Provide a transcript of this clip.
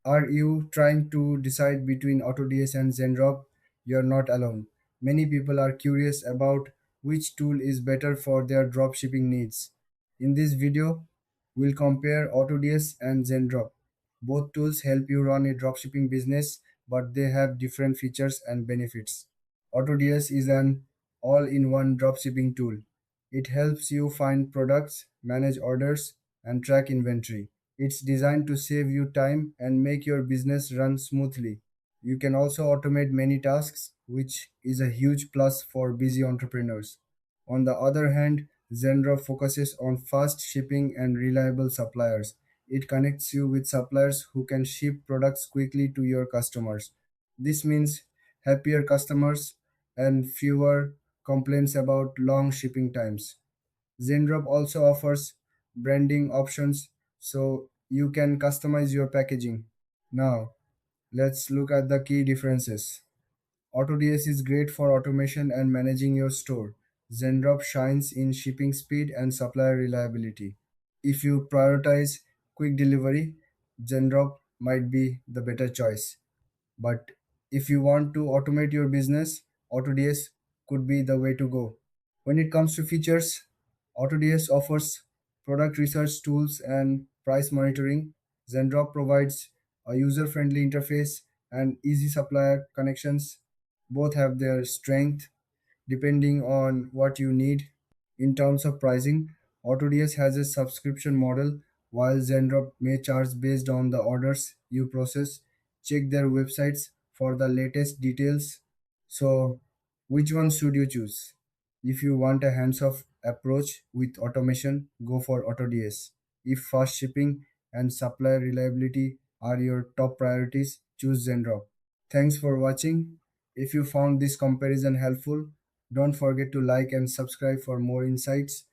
Are you trying to decide between AutoDS and Zendrop? You're not alone. Many people are curious about which tool is better for their dropshipping needs. In this video, we'll compare AutoDS and Zendrop. Both tools help you run a dropshipping business, but they have different features and benefits. AutoDS is an all-in-one dropshipping tool. It helps you find products, manage orders, and track inventory. It's designed to save you time and make your business run smoothly. You can also automate many tasks, which is a huge plus for busy entrepreneurs. On the other hand, Zendrop focuses on fast shipping and reliable suppliers. It connects you with suppliers who can ship products quickly to your customers. This means happier customers and fewer complaints about long shipping times. Zendrop also offers branding options so you can customize your packaging. Now, let's look at the key differences. AutoDS is great for automation and managing your store. Zendrop shines in shipping speed and supplier reliability. If you prioritize quick delivery, Zendrop might be the better choice. But if you want to automate your business, AutoDS could be the way to go. When it comes to features, AutoDS offers product research tools and price monitoring. Zendrop provides a user friendly interface and easy supplier connections. Both have their strength depending on what you need. In terms of pricing, AutoDS has a subscription model while Zendrop may charge based on the orders you process. Check their websites for the latest details. So, which one should you choose? If you want a hands-off approach with automation, go for AutoDS. If fast shipping and supply reliability are your top priorities, choose Zendrop. Thanks for watching. If you found this comparison helpful, don't forget to like and subscribe for more insights.